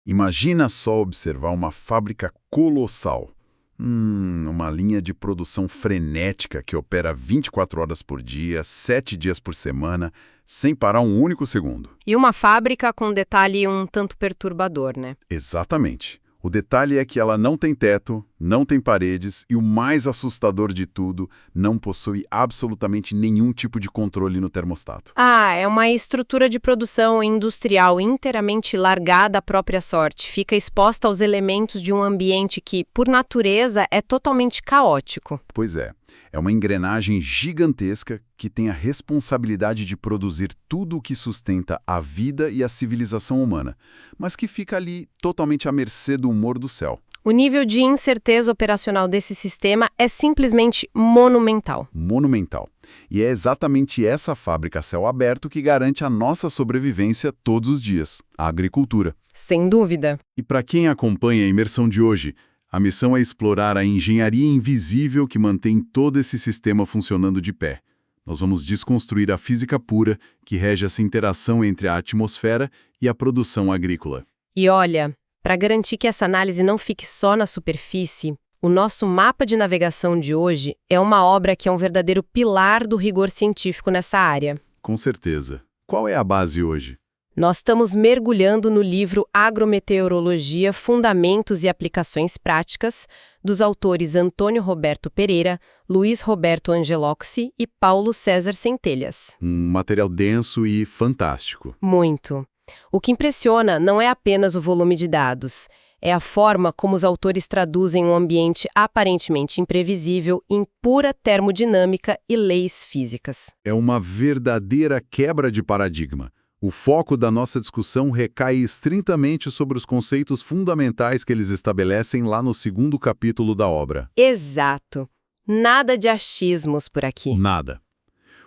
Imagina só observar uma fábrica colossal. Uma linha de produção frenética que opera 24 horas por dia, 7 dias por semana, sem parar um único segundo. E uma fábrica com um detalhe um tanto perturbador, né? Exatamente. O detalhe é que ela não tem teto, não tem paredes e, o mais assustador de tudo, não possui absolutamente nenhum tipo de controle no termostato. Ah, é uma estrutura de produção industrial inteiramente largada à própria sorte. Fica exposta aos elementos de um ambiente que, por natureza, é totalmente caótico. Pois é uma engrenagem gigantesca que tem a responsabilidade de produzir tudo o que sustenta a vida e a civilização humana, mas que fica ali totalmente à mercê do humor do céu. O nível de incerteza operacional desse sistema é simplesmente monumental. Monumental. E é exatamente essa fábrica a céu aberto que garante a nossa sobrevivência todos os dias, a agricultura. Sem dúvida. E para quem acompanha a imersão de hoje, a missão é explorar a engenharia invisível que mantém todo esse sistema funcionando de pé. Nós vamos desconstruir a física pura que rege essa interação entre a atmosfera e a produção agrícola. E olha, para garantir que essa análise não fique só na superfície, o nosso mapa de navegação de hoje é uma obra que é um verdadeiro pilar do rigor científico nessa área. Com certeza. Qual é a base hoje? Nós estamos mergulhando no livro Agrometeorologia, Fundamentos e Aplicações Práticas, dos autores Antônio Roberto Pereira, Luiz Roberto Angeloxi e Paulo César Centelhas. Um material denso e fantástico. Muito. O que impressiona não é apenas o volume de dados, é a forma como os autores traduzem um ambiente aparentemente imprevisível em pura termodinâmica e leis físicas. É uma verdadeira quebra de paradigma. O foco da nossa discussão recai estritamente sobre os conceitos fundamentais que eles estabelecem lá no segundo capítulo da obra. Exato. Nada de achismos por aqui. Nada.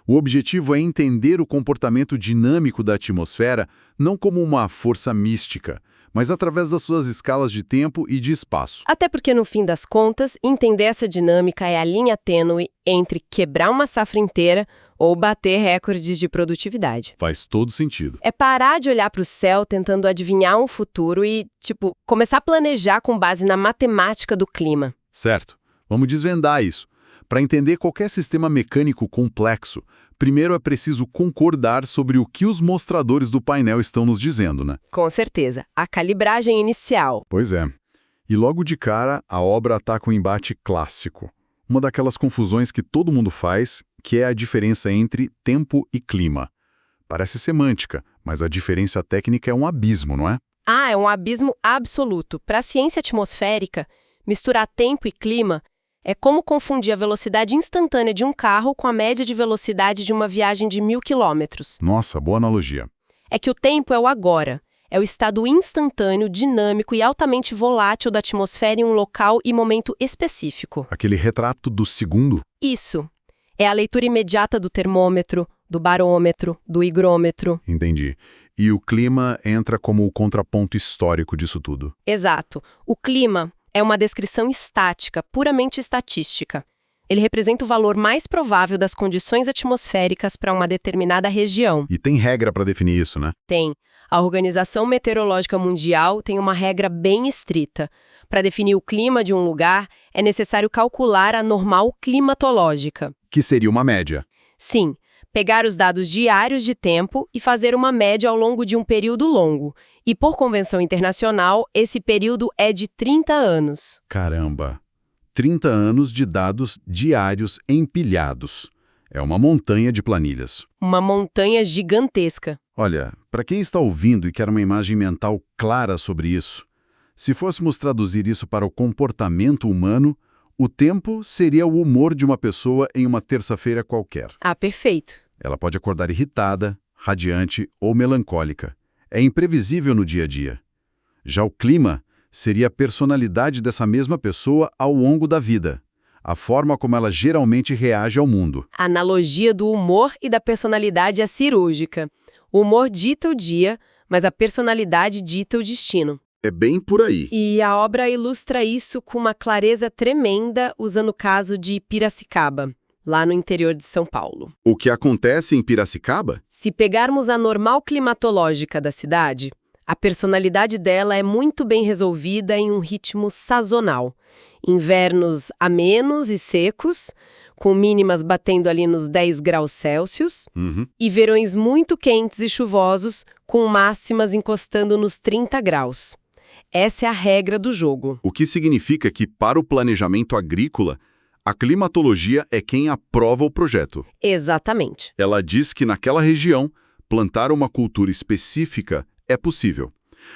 O objetivo é entender o comportamento dinâmico da atmosfera não como uma força mística, mas através das suas escalas de tempo e de espaço. Até porque, no fim das contas, entender essa dinâmica é a linha tênue entre quebrar uma safra inteira ou bater recordes de produtividade. Faz todo sentido. É parar de olhar para o céu tentando adivinhar um futuro e, começar a planejar com base na matemática do clima. Certo. Vamos desvendar isso. Para entender qualquer sistema mecânico complexo, primeiro é preciso concordar sobre o que os mostradores do painel estão nos dizendo, né? Com certeza. A calibragem inicial. Pois é. E logo de cara, a obra ataca um embate clássico. Uma daquelas confusões que todo mundo faz, que é a diferença entre tempo e clima. Parece semântica, mas a diferença técnica é um abismo, não é? Ah, é um abismo absoluto. Para a ciência atmosférica, misturar tempo e clima é como confundir a velocidade instantânea de um carro com a média de velocidade de uma viagem de 1.000 quilômetros. Nossa, boa analogia. É que o tempo é o agora. É o estado instantâneo, dinâmico e altamente volátil da atmosfera em um local e momento específico. Aquele retrato do segundo? Isso. É a leitura imediata do termômetro, do barômetro, do higrômetro. Entendi. E o clima entra como o contraponto histórico disso tudo. Exato. O clima é uma descrição estática, puramente estatística. Ele representa o valor mais provável das condições atmosféricas para uma determinada região. E tem regra para definir isso, né? Tem. A Organização Meteorológica Mundial tem uma regra bem estrita. Para definir o clima de um lugar, é necessário calcular a normal climatológica. Que seria uma média. Sim, pegar os dados diários de tempo e fazer uma média ao longo de um período longo. E por convenção internacional, esse período é de 30 anos. Caramba! 30 anos de dados diários empilhados. É uma montanha de planilhas. Uma montanha gigantesca. Olha, para quem está ouvindo e quer uma imagem mental clara sobre isso, se fôssemos traduzir isso para o comportamento humano, o tempo seria o humor de uma pessoa em uma terça-feira qualquer. Ah, perfeito. Ela pode acordar irritada, radiante ou melancólica. É imprevisível no dia a dia. Já o clima seria a personalidade dessa mesma pessoa ao longo da vida, a forma como ela geralmente reage ao mundo. A analogia do humor e da personalidade é cirúrgica. O humor dita o dia, mas a personalidade dita o destino. É bem por aí. E a obra ilustra isso com uma clareza tremenda usando o caso de Piracicaba, lá no interior de São Paulo. O que acontece em Piracicaba? Se pegarmos a normal climatológica da cidade, A personalidade dela é muito bem resolvida em um ritmo sazonal. Invernos amenos e secos, com mínimas batendo ali nos 10 graus Celsius, e verões muito quentes e chuvosos, com máximas encostando nos 30 graus. Essa é a regra do jogo. O que significa que, para o planejamento agrícola, a climatologia é quem aprova o projeto. Exatamente. Ela diz que naquela região, plantar uma cultura específica é possível.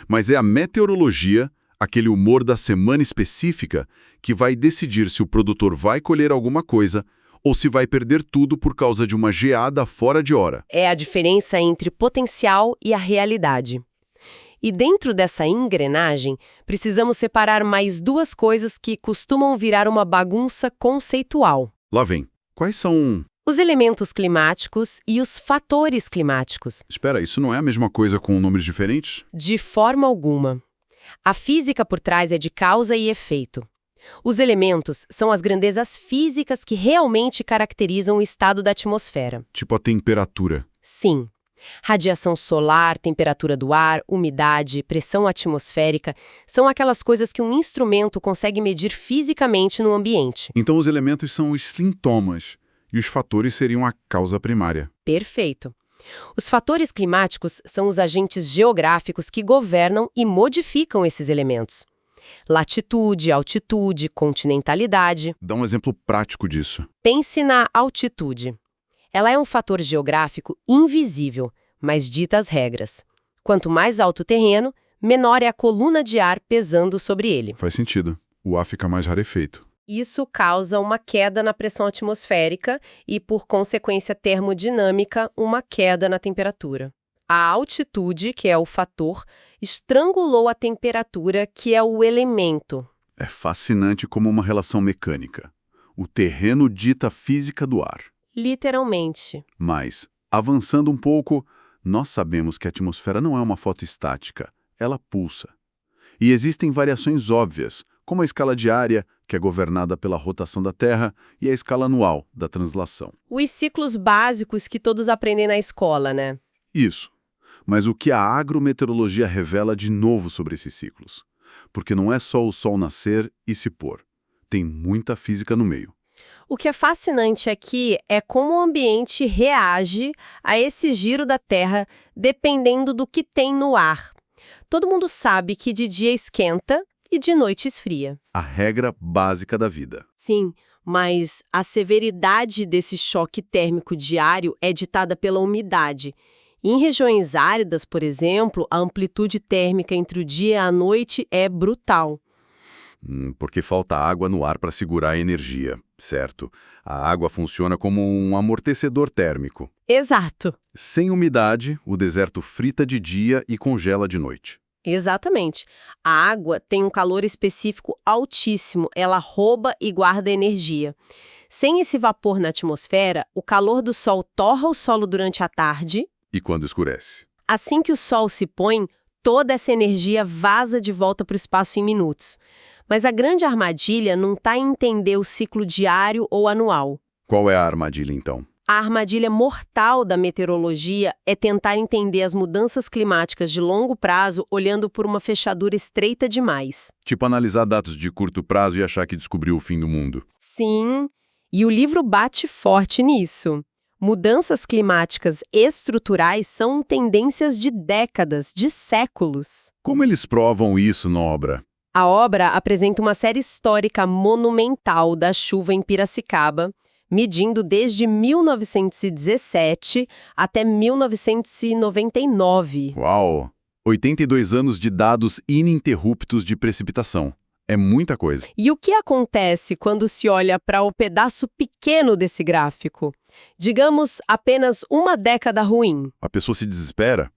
Mas é a meteorologia, aquele humor da semana específica, que vai decidir se o produtor vai colher alguma coisa ou se vai perder tudo por causa de uma geada fora de hora. É a diferença entre potencial e a realidade. E dentro dessa engrenagem, precisamos separar mais duas coisas que costumam virar uma bagunça conceitual. Lá vem. Quais são... Os elementos climáticos e os fatores climáticos. Espera, isso não é a mesma coisa com nomes diferentes? De forma alguma. A física por trás é de causa e efeito. Os elementos são as grandezas físicas que realmente caracterizam o estado da atmosfera. Tipo a temperatura. Sim. Radiação solar, temperatura do ar, umidade, pressão atmosférica são aquelas coisas que um instrumento consegue medir fisicamente no ambiente. Então os elementos são os sintomas e os fatores seriam a causa primária. Perfeito. Os fatores climáticos são os agentes geográficos que governam e modificam esses elementos. Latitude, altitude, continentalidade. Dá um exemplo prático disso. Pense na altitude. Ela é um fator geográfico invisível, mas dita as regras. Quanto mais alto o terreno, menor é a coluna de ar pesando sobre ele. Faz sentido. O ar fica mais rarefeito. Isso causa uma queda na pressão atmosférica e, por consequência termodinâmica, uma queda na temperatura. A altitude, que é o fator, estrangulou a temperatura, que é o elemento. É fascinante como uma relação mecânica. O terreno dita a física do ar. Literalmente. Mas, avançando um pouco, nós sabemos que a atmosfera não é uma foto estática, ela pulsa. E existem variações óbvias, como a escala diária, que é governada pela rotação da Terra, e a escala anual, da translação. Os ciclos básicos que todos aprendem na escola, né? Isso. Mas o que a agrometeorologia revela de novo sobre esses ciclos? Porque não é só o sol nascer e se pôr. Tem muita física no meio. O que é fascinante aqui é como o ambiente reage a esse giro da Terra dependendo do que tem no ar. Todo mundo sabe que de dia esquenta e de noite esfria. A regra básica da vida. Sim, mas a severidade desse choque térmico diário é ditada pela umidade. Em regiões áridas, por exemplo, a amplitude térmica entre o dia e a noite é brutal. Porque falta água no ar para segurar a energia, certo? A água funciona como um amortecedor térmico. Exato. Sem umidade, o deserto frita de dia e congela de noite. Exatamente. A água tem um calor específico altíssimo, ela rouba e guarda energia. Sem esse vapor na atmosfera, o calor do sol torra o solo durante a tarde. E quando escurece? Assim que o sol se põe, toda essa energia vaza de volta para o espaço em minutos. Mas a grande armadilha não está em entender o ciclo diário ou anual. Qual é a armadilha, então? A armadilha mortal da meteorologia é tentar entender as mudanças climáticas de longo prazo olhando por uma fechadura estreita demais. Tipo analisar dados de curto prazo e achar que descobriu o fim do mundo. Sim, e o livro bate forte nisso. Mudanças climáticas estruturais são tendências de décadas, de séculos. Como eles provam isso na obra? A obra apresenta uma série histórica monumental da chuva em Piracicaba, medindo desde 1917 até 1999. Uau! 82 anos de dados ininterruptos de precipitação. É muita coisa. E o que acontece quando se olha para o pedaço pequeno desse gráfico? Digamos, apenas uma década ruim. A pessoa se desespera?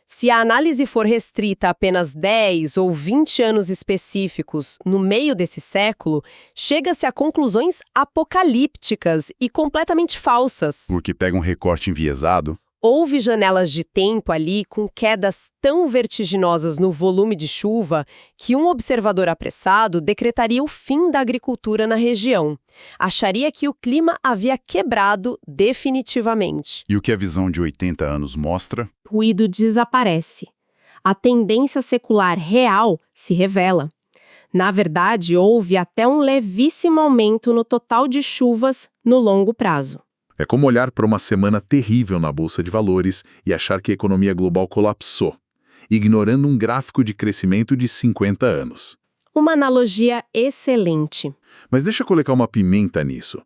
Se a análise for restrita a apenas 10 ou 20 anos específicos no meio desse século, chega-se a conclusões apocalípticas e completamente falsas. Porque pega um recorte enviesado? Houve janelas de tempo ali com quedas tão vertiginosas no volume de chuva que um observador apressado decretaria o fim da agricultura na região. Acharia que o clima havia quebrado definitivamente. E o que a visão de 80 anos mostra? O ruído desaparece. a tendência secular real se revela. Na verdade, houve até um levíssimo aumento no total de chuvas no longo prazo. É como olhar para uma semana terrível na Bolsa de Valores e achar que a economia global colapsou, ignorando um gráfico de crescimento de 50 anos. Uma analogia excelente. Mas deixa eu colocar uma pimenta nisso.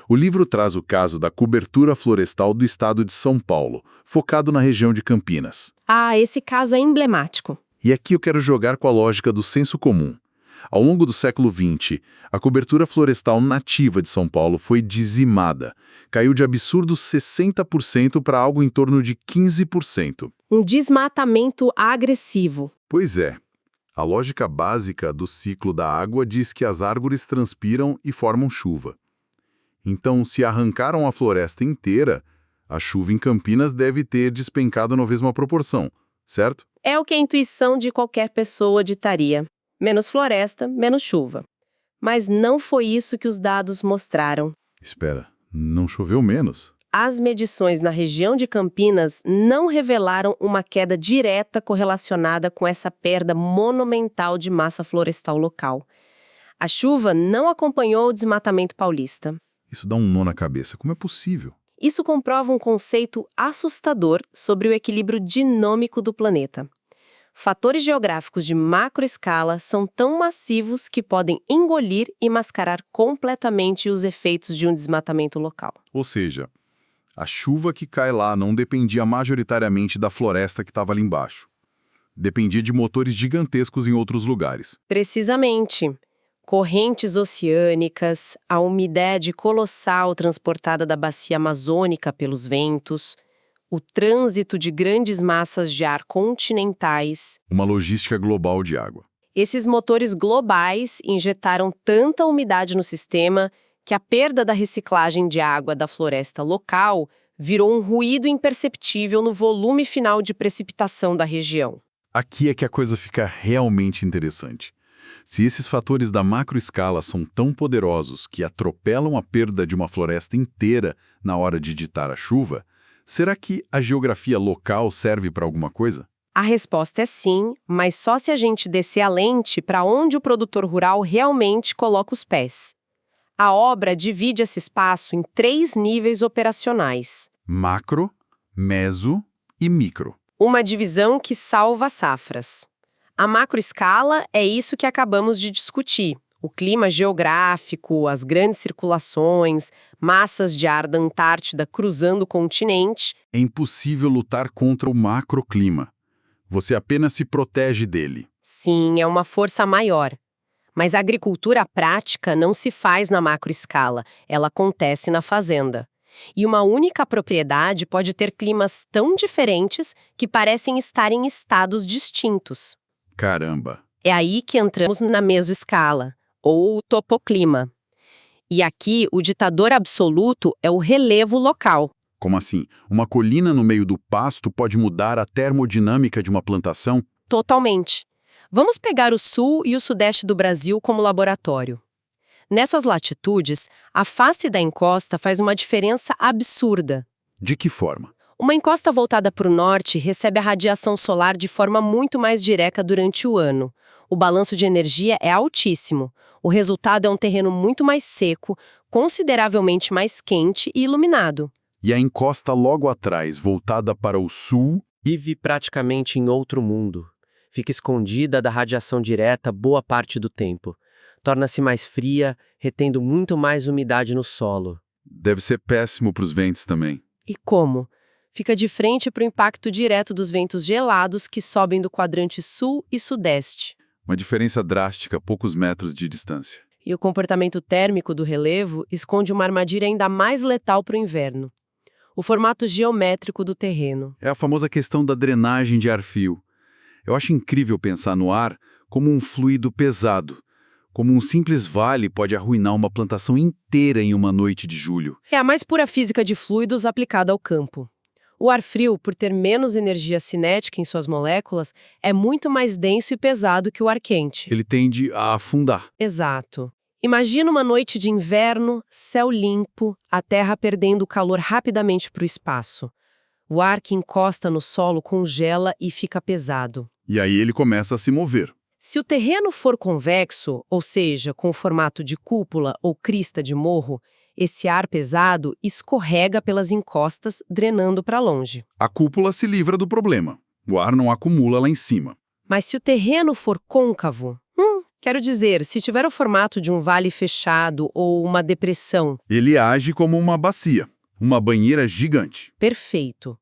O livro traz o caso da cobertura florestal do estado de São Paulo, focado na região de Campinas. Ah, esse caso é emblemático. E aqui eu quero jogar com a lógica do senso comum. Ao longo do século XX, a cobertura florestal nativa de São Paulo foi dizimada. Caiu de absurdos 60% para algo em torno de 15%. Um desmatamento agressivo. Pois é. A lógica básica do ciclo da água diz que as árvores transpiram e formam chuva. Então, se arrancaram a floresta inteira, a chuva em Campinas deve ter despencado na mesma proporção, certo? É o que a intuição de qualquer pessoa ditaria. Menos floresta, menos chuva. Mas não foi isso que os dados mostraram. Espera, não choveu menos? As medições na região de Campinas não revelaram uma queda direta correlacionada com essa perda monumental de massa florestal local. A chuva não acompanhou o desmatamento paulista. Isso dá um nó na cabeça. Como é possível? Isso comprova um conceito assustador sobre o equilíbrio dinâmico do planeta. Fatores geográficos de macroescala são tão massivos que podem engolir e mascarar completamente os efeitos de um desmatamento local. Ou seja, a chuva que cai lá não dependia majoritariamente da floresta que estava ali embaixo. Dependia de motores gigantescos em outros lugares. Precisamente. Correntes oceânicas, a umidade colossal transportada da bacia amazônica pelos ventos, o trânsito de grandes massas de ar continentais. Uma logística global de água. Esses motores globais injetaram tanta umidade no sistema que a perda da reciclagem de água da floresta local virou um ruído imperceptível no volume final de precipitação da região. Aqui é que a coisa fica realmente interessante. Se esses fatores da macroescala são tão poderosos que atropelam a perda de uma floresta inteira na hora de ditar a chuva, será que a geografia local serve para alguma coisa? A resposta é sim, mas só se a gente descer a lente para onde o produtor rural realmente coloca os pés. A obra divide esse espaço em 3 níveis operacionais. Macro, meso e micro. Uma divisão que salva safras. A macroescala é isso que acabamos de discutir. O clima geográfico, as grandes circulações, massas de ar da Antártida cruzando o continente. É impossível lutar contra o macroclima. Você apenas se protege dele. Sim, é uma força maior. Mas a agricultura prática não se faz na macroescala, ela acontece na fazenda. E uma única propriedade pode ter climas tão diferentes que parecem estar em estados distintos. Caramba! É aí que entramos na mesoescala, ou topoclima. E aqui o ditador absoluto é o relevo local. Como assim? Uma colina no meio do pasto pode mudar a termodinâmica de uma plantação? Totalmente. Vamos pegar o sul e o sudeste do Brasil como laboratório. Nessas latitudes, a face da encosta faz uma diferença absurda. De que forma? Uma encosta voltada para o norte recebe a radiação solar de forma muito mais direta durante o ano. O balanço de energia é altíssimo. O resultado é um terreno muito mais seco, consideravelmente mais quente e iluminado. E a encosta logo atrás, voltada para o sul? Vive praticamente em outro mundo. Fica escondida da radiação direta boa parte do tempo. Torna-se mais fria, retendo muito mais umidade no solo. Deve ser péssimo para os ventos também. E como? Fica de frente para o impacto direto dos ventos gelados que sobem do quadrante sul e sudeste. Uma diferença drástica a poucos metros de distância. E o comportamento térmico do relevo esconde uma armadilha ainda mais letal para o inverno. O formato geométrico do terreno. É a famosa questão da drenagem de ar-fio. Eu acho incrível pensar no ar como um fluido pesado. Como um simples vale pode arruinar uma plantação inteira em uma noite de julho. É a mais pura física de fluidos aplicada ao campo. O ar frio, por ter menos energia cinética em suas moléculas, é muito mais denso e pesado que o ar quente. Ele tende a afundar. Exato. Imagina uma noite de inverno, céu limpo, a terra perdendo o calor rapidamente para o espaço. O ar que encosta no solo congela e fica pesado. E aí ele começa a se mover. Se o terreno for convexo, ou seja, com formato de cúpula ou crista de morro, esse ar pesado escorrega pelas encostas, drenando para longe. A cúpula se livra do problema. O ar não acumula lá em cima. Mas se o terreno for côncavo, quero dizer, se tiver o formato de um vale fechado ou uma depressão, Ele age como uma bacia, uma banheira gigante. perfeito.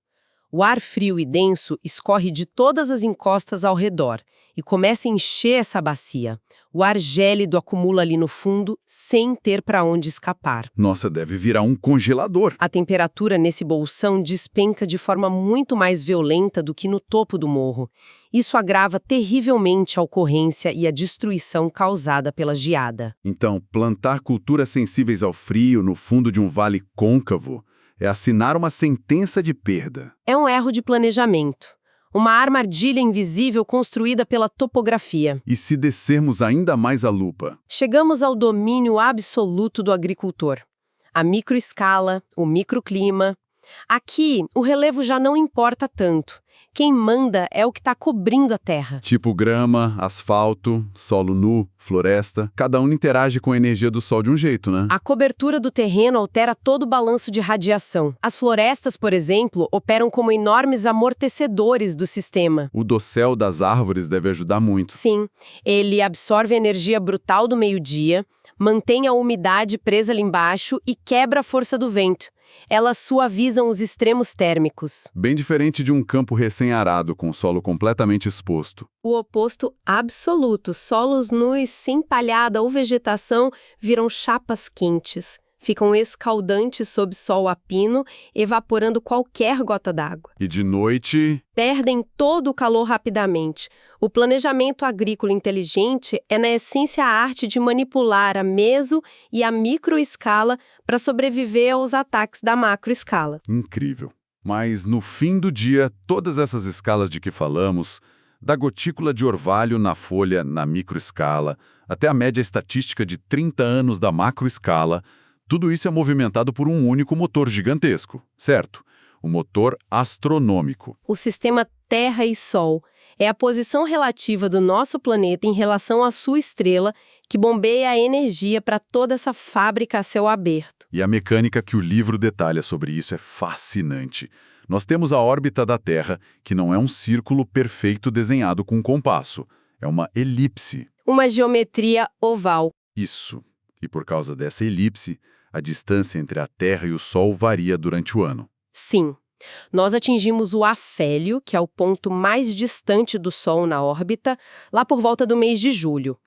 O ar frio e denso escorre de todas as encostas ao redor e começa a encher essa bacia. O ar gélido acumula ali no fundo sem ter para onde escapar. Nossa, deve virar um congelador. A temperatura nesse bolsão despenca de forma muito mais violenta do que no topo do morro. Isso agrava terrivelmente a ocorrência e a destruição causada pela geada. Então, plantar culturas sensíveis ao frio no fundo de um vale côncavo é assinar uma sentença de perda. É um erro de planejamento. Uma armadilha invisível construída pela topografia. E se descermos ainda mais a lupa? Chegamos ao domínio absoluto do agricultor. A microescala, o microclima. Aqui, o relevo já não importa tanto. Quem manda é o que está cobrindo a terra. Tipo grama, asfalto, solo nu, floresta. Cada um interage com a energia do sol de um jeito, né? A cobertura do terreno altera todo o balanço de radiação. As florestas, por exemplo, operam como enormes amortecedores do sistema. O dossel das árvores deve ajudar muito. Sim, ele absorve a energia brutal do meio-dia, mantém a umidade presa ali embaixo e quebra a força do vento. Elas suavizam os extremos térmicos. Bem diferente de um campo recém-arado com o solo completamente exposto. O oposto absoluto. Solos nus, sem palhada ou vegetação, viram chapas quentes. Ficam escaldantes sob sol a pino, evaporando qualquer gota d'água. E de noite... Perdem todo o calor rapidamente. O planejamento agrícola inteligente é, na essência, a arte de manipular a meso e a microescala para sobreviver aos ataques da macroescala. Incrível. Mas, no fim do dia, todas essas escalas de que falamos, da gotícula de orvalho na folha na microescala, até a média estatística de 30 anos da macroescala, tudo isso é movimentado por um único motor gigantesco, certo? O motor astronômico. O sistema Terra e Sol é a posição relativa do nosso planeta em relação à sua estrela, que bombeia a energia para toda essa fábrica a céu aberto. E a mecânica que o livro detalha sobre isso é fascinante. Nós temos a órbita da Terra, que não é um círculo perfeito desenhado com um compasso. É uma elipse. Uma geometria oval. Isso. E por causa dessa elipse, a distância entre a Terra e o Sol varia durante o ano. Sim. Nós atingimos o afélio, que é o ponto mais distante do Sol na órbita, lá por volta do mês de julho.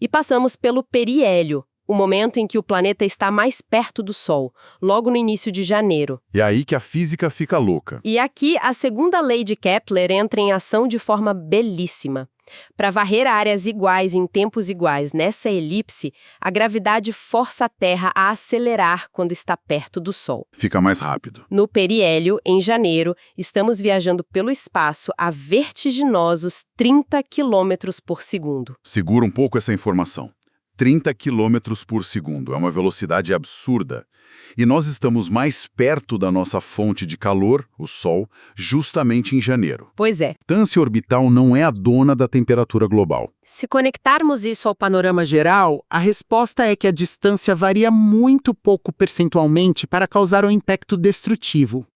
E passamos pelo periélio, o momento em que o planeta está mais perto do Sol, logo no início de janeiro. É aí que a física fica louca. E aqui a segunda lei de Kepler entra em ação de forma belíssima. Para varrer áreas iguais em tempos iguais nessa elipse, a gravidade força a Terra a acelerar quando está perto do Sol. Fica mais rápido. No periélio, em janeiro, estamos viajando pelo espaço a vertiginosos 30 km por segundo. Segura um pouco essa informação. 30 km por segundo é uma velocidade absurda. E nós estamos mais perto da nossa fonte de calor, o Sol, justamente em janeiro. Pois é. A distância orbital não é a dona da temperatura global. Se conectarmos isso ao Panorama geral, a resposta é que a distância varia muito pouco percentualmente para causar um impacto destrutivo.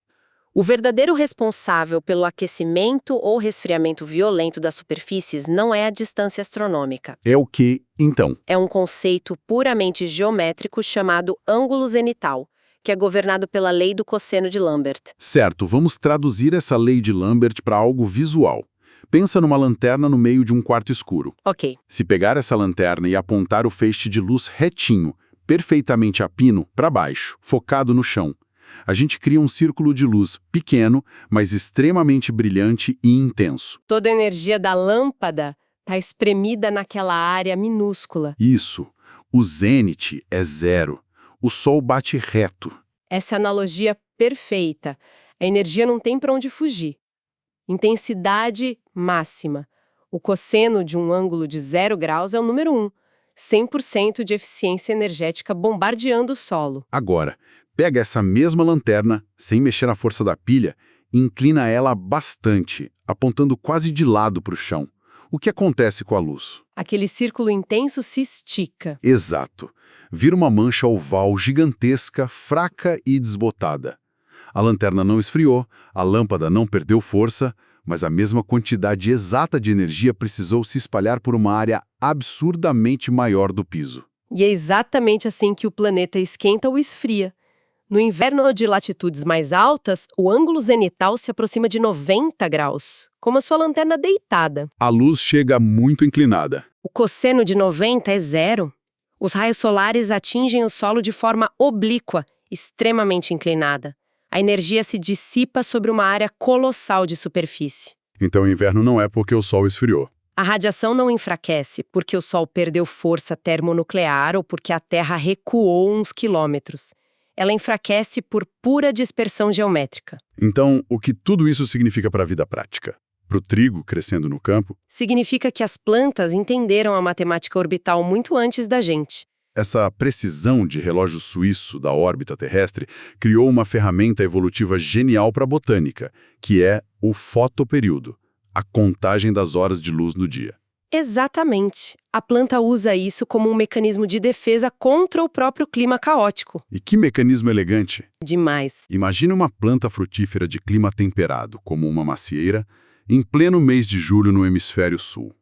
O verdadeiro responsável pelo aquecimento ou resfriamento violento das superfícies não é a distância astronômica. É o que, então? É um conceito puramente geométrico chamado ângulo zenital, que é governado pela lei do cosseno de Lambert. Certo, vamos traduzir essa lei de Lambert para algo visual. Pensa numa lanterna no meio de um quarto escuro. Ok. Se pegar essa lanterna e apontar o feixe de luz retinho, perfeitamente a pino, para baixo, focado no chão, a gente cria um círculo de luz pequeno, mas extremamente brilhante e intenso. Toda a energia da lâmpada está espremida naquela área minúscula. Isso. O zênite é zero. O Sol bate reto. Essa é a analogia perfeita. A energia não tem para onde fugir. Intensidade máxima. O cosseno de um ângulo de 0 graus é o número 1. 100% de eficiência energética bombardeando o solo. Agora, pega essa mesma lanterna, sem mexer na força da pilha, e inclina ela bastante, apontando quase de lado para o chão. O que acontece com a luz? Aquele círculo intenso se estica. Exato. Vira uma mancha oval gigantesca, fraca e desbotada. A lanterna não esfriou, a lâmpada não perdeu força, mas a mesma quantidade exata de energia precisou se espalhar por uma área absurdamente maior do piso. E é exatamente assim que o planeta esquenta ou esfria. No inverno de latitudes mais altas, o ângulo zenital se aproxima de 90 graus, como a sua lanterna deitada. A luz chega muito inclinada. O cosseno de 90 é zero. Os raios solares atingem o solo de forma oblíqua, extremamente inclinada. A energia se dissipa sobre uma área colossal de superfície. Então o inverno não é porque o Sol esfriou. A radiação não enfraquece porque o Sol perdeu força termonuclear ou porque a Terra recuou uns quilômetros. Ela enfraquece por pura dispersão geométrica. Então, o que tudo isso significa para a vida prática? Para o trigo crescendo no campo, Significa que as plantas entenderam a matemática orbital muito antes da gente. essa precisão de relógio suíço da órbita terrestre criou uma ferramenta evolutiva genial para a botânica, que é o fotoperíodo, a contagem das horas de luz no dia. Exatamente. A planta usa isso como um mecanismo de defesa contra o próprio clima caótico. E que mecanismo elegante! Demais. Imagine uma planta frutífera de clima temperado, como uma macieira, em pleno mês de julho no hemisfério sul.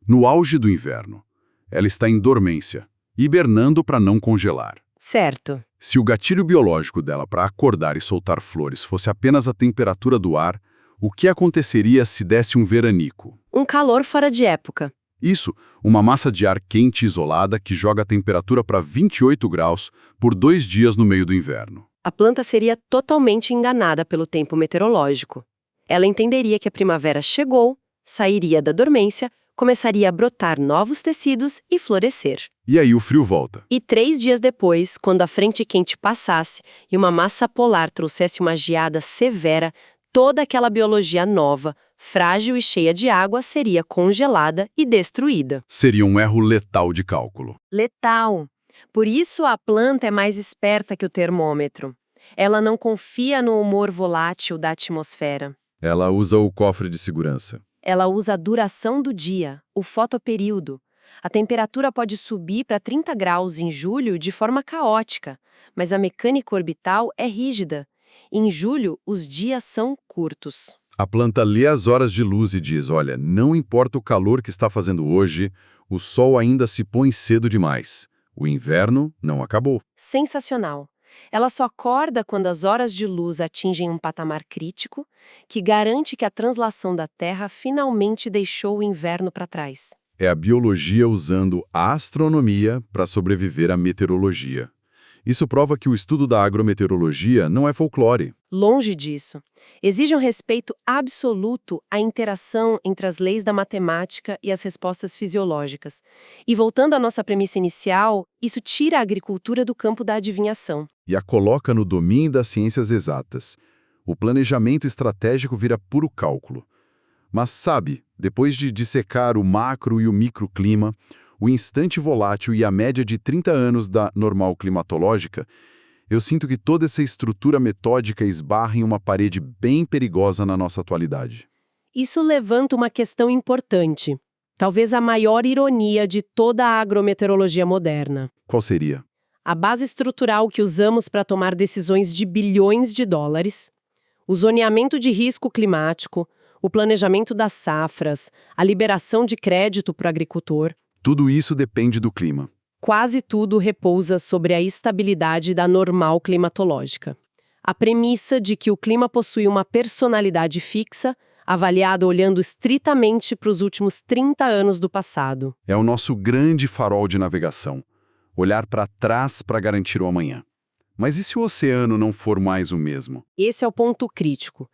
No auge do inverno, ela está em dormência, hibernando para não congelar. Certo. Se o gatilho biológico dela para acordar e soltar flores fosse apenas a temperatura do ar, o que aconteceria se desse um veranico? Um calor fora de época. Isso, uma massa de ar quente e isolada que joga a temperatura para 28 graus por 2 dias no meio do inverno. A planta seria totalmente enganada pelo tempo meteorológico. Ela entenderia que a primavera chegou, sairia da dormência, começaria a brotar novos tecidos e florescer. E aí o frio volta. E 3 dias depois, quando a frente quente passasse e uma massa polar trouxesse uma geada severa, toda aquela biologia nova, frágil e cheia de água, seria congelada e destruída. Seria um erro letal de cálculo. Letal. Por isso a planta é mais esperta que o termômetro. Ela não confia no humor volátil da atmosfera. Ela usa o cofre de segurança. Ela usa a duração do dia, o fotoperíodo. A temperatura pode subir para 30 graus em julho de forma caótica, mas a mecânica orbital é rígida. Em julho, os dias são curtos. A planta lê as horas de luz e diz, olha, não importa o calor que está fazendo hoje, o sol ainda se põe cedo demais. O inverno não acabou. Sensacional. Ela só acorda quando as horas de luz atingem um patamar crítico, que garante que a translação da Terra finalmente deixou o inverno para trás. É a biologia usando a astronomia para sobreviver à meteorologia. Isso prova que o estudo da agrometeorologia não é folclore. Longe disso. Exige um respeito absoluto à interação entre as leis da matemática e as respostas fisiológicas. E voltando à nossa premissa inicial, isso tira a agricultura do campo da adivinhação. E a coloca no domínio das ciências exatas. O planejamento estratégico vira puro cálculo. Mas sabe, depois de dissecar o macro e o microclima, o instante volátil e a média de 30 anos da normal climatológica, eu sinto que toda essa estrutura metódica esbarra em uma parede bem perigosa na nossa atualidade. Isso levanta uma questão importante. Talvez a maior ironia de toda a agrometeorologia moderna. Qual seria? A base estrutural que usamos para tomar decisões de bilhões de dólares, o zoneamento de risco climático, o planejamento das safras, a liberação de crédito para o agricultor. Tudo isso depende do clima. Quase tudo repousa sobre a estabilidade da normal climatológica. A premissa de que o clima possui uma personalidade fixa, avaliada olhando estritamente para os últimos 30 anos do passado. É o nosso grande farol de navegação. Olhar para trás para garantir o amanhã. Mas e se o oceano não for mais o mesmo? Esse é o ponto crítico.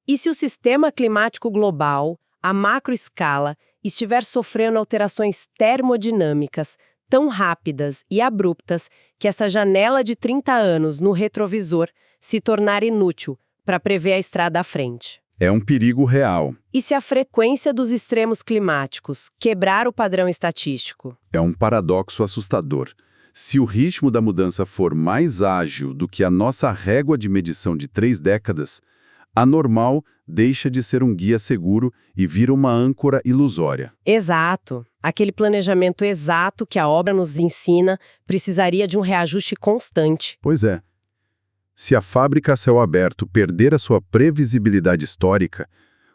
E se o sistema climático global, a macroescala, estiver sofrendo alterações termodinâmicas tão rápidas e abruptas que essa janela de 30 anos no retrovisor se tornar inútil para prever a estrada à frente? É um perigo real. E se a frequência dos extremos climáticos quebrar o padrão estatístico? É um paradoxo assustador. Se o ritmo da mudança for mais ágil do que a nossa régua de medição de 3 décadas, a normal deixa de ser um guia seguro e vira uma âncora ilusória. Exato. Aquele planejamento exato que a obra nos ensina precisaria de um reajuste constante. Pois é. Se a fábrica a céu aberto perder a sua previsibilidade histórica,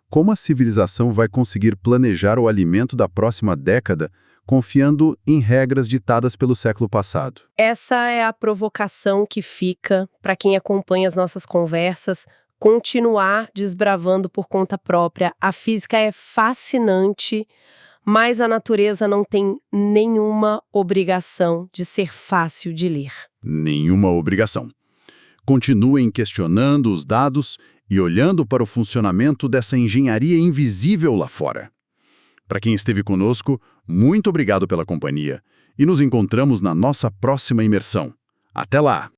como a civilização vai conseguir planejar o alimento da próxima década confiando em regras ditadas pelo século passado? Essa é a provocação que fica para quem acompanha as nossas conversas, continuar desbravando por conta própria. A física é fascinante, mas a natureza não tem nenhuma obrigação de ser fácil de ler. Nenhuma obrigação. Continuem questionando os dados e olhando para o funcionamento dessa engenharia invisível lá fora. Para quem esteve conosco, muito obrigado pela companhia e nos encontramos na nossa próxima imersão. Até lá!